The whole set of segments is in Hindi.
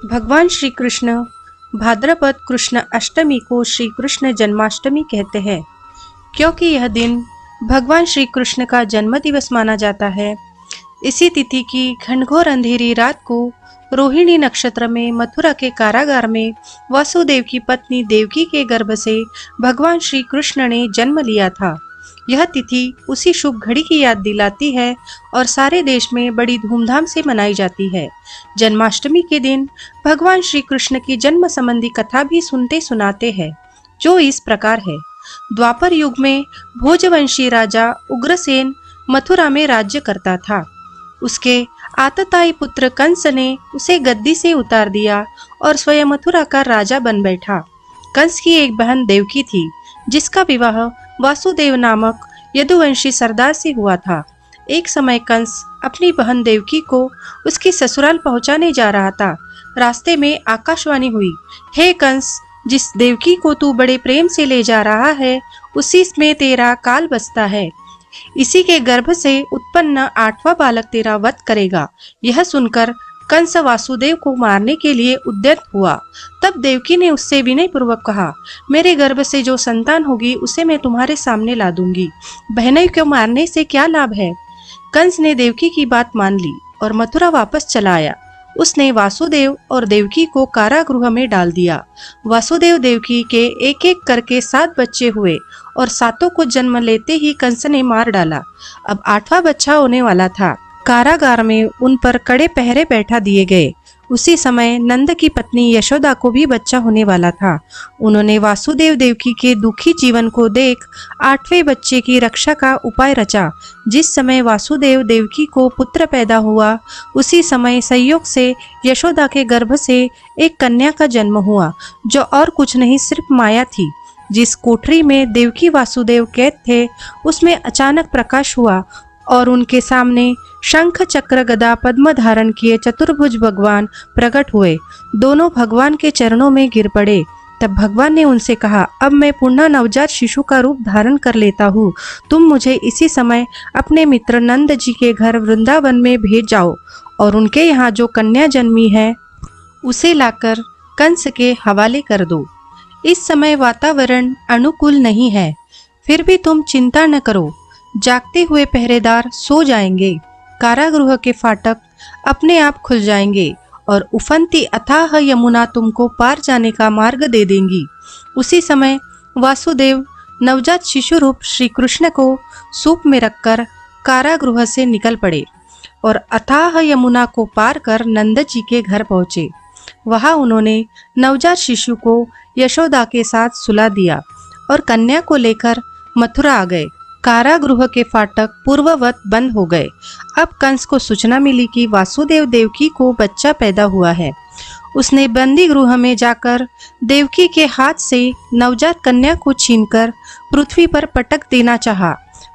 भगवान श्री कृष्ण भाद्रपद कृष्ण अष्टमी को श्री कृष्ण जन्माष्टमी कहते हैं, क्योंकि यह दिन भगवान श्री कृष्ण का जन्म दिवस माना जाता है। इसी तिथि की घनघोर अंधेरी रात को रोहिणी नक्षत्र में मथुरा के कारागार में वासुदेव की पत्नी देवकी के गर्भ से भगवान श्री कृष्ण ने जन्म लिया था। यह तिथि उसी शुभ घड़ी की याद दिलाती है और सारे देश में बड़ी धूमधाम से मनाई जाती है। जन्माष्टमी के दिन भगवान श्री कृष्ण की जन्म संबंधी कथा भी सुनते सुनाते हैं, जो इस प्रकार है। द्वापर युग में भोजवंशी राजा उग्रसेन मथुरा में राज्य करता था। उसके आतताई पुत्र कंस ने उसे गद्दी से उतार दिया और स्वयं मथुरा का राजा बन बैठा। कंस की एक बहन देवकी थी, जिसका विवाह वासुदेव नामक यदुवंशी सरदार से हुआ था। एक समय कंस अपनी बहन देवकी को उसकी ससुराल पहुंचाने जा रहा था। रास्ते में आकाशवाणी हुई, हे कंस, जिस देवकी को तू बड़े प्रेम से ले जा रहा है, उसी में तेरा काल बसता है। इसी के गर्भ से उत्पन्न 8वां बालक तेरा वध करेगा। यह सुनकर कंस वासुदेव को मारने के लिए उद्यत हुआ। तब देवकी ने उससे विनय पूर्वक कहा, मेरे गर्भ से जो संतान होगी उसे मैं तुम्हारे सामने ला दूंगी। बहनों को मारने से क्या लाभ है। कंस ने देवकी की बात मान ली और मथुरा वापस चला आया। उसने वासुदेव और देवकी को कारागृह में डाल दिया। वासुदेव देवकी के एक एक करके 7 बच्चे हुए और सातों को जन्म लेते ही कंस ने मार डाला। अब 8वां बच्चा होने वाला था। कारागार में उन पर कड़े पहरे बैठा दिए गए। उसी समय नंद की पत्नी यशोदा को भी बच्चा होने वाला था। उन्होंने वासुदेव देवकी के दुखी जीवन को देख 8वें बच्चे की रक्षा का उपाय रचा। जिस समय वासुदेव देवकी को पुत्र पैदा हुआ, उसी समय संयोग से यशोदा के गर्भ से एक कन्या का जन्म हुआ, जो और कुछ नहीं सिर्फ माया थी। जिस कोठरी में देवकी वासुदेव कैद थे, उसमें अचानक प्रकाश हुआ और उनके सामने शंख चक्र गदा पद्म धारण किए चतुर्भुज भगवान प्रकट हुए। दोनों भगवान के चरणों में गिर पड़े। तब भगवान ने उनसे कहा, अब मैं पुनः नवजात शिशु का रूप धारण कर लेता हूँ। तुम मुझे इसी समय अपने मित्र नंद जी के घर वृंदावन में भेज जाओ और उनके यहाँ जो कन्या जन्मी है उसे लाकर कंस के हवाले कर दो। इस समय वातावरण अनुकूल नहीं है, फिर भी तुम चिंता न करो। जागते हुए पहरेदार सो जाएंगे। कारागृह के फाटक अपने आप खुल जाएंगे और उफनती अथाह यमुना तुमको पार जाने का मार्ग दे देंगी। उसी समय वासुदेव नवजात शिशु रूप श्री कृष्ण को सूप में रखकर कारागृह से निकल पड़े और अथाह यमुना को पार कर नंद जी के घर पहुँचे। वहां उन्होंने नवजात शिशु को यशोदा के साथ सुला दिया और कन्या को लेकर मथुरा आ गए। कारागृह के फाटक पूर्ववत बंद हो गए। अब कंस को सूचना मिली कि वासुदेव देवकी को बच्चा पैदा हुआ है। उसने बंदी गृह में जाकर देवकी के हाथ से नवजात कन्या को छीनकर पृथ्वी पर पटक देना चाहा,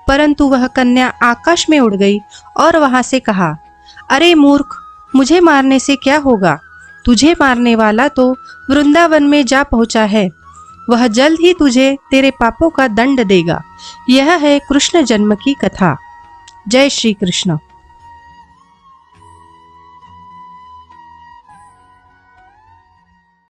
परंतु वह कन्या आकाश में उड़ गई और वहां से कहा, अरे मूर्ख, मुझे मारने से क्या होगा। तुझे मारने वाला तो वृंदावन में जा पहुंचा है। वह जल्द ही तुझे तेरे पापों का दंड देगा। यह है कृष्ण जन्म की कथा। जय श्री कृष्ण।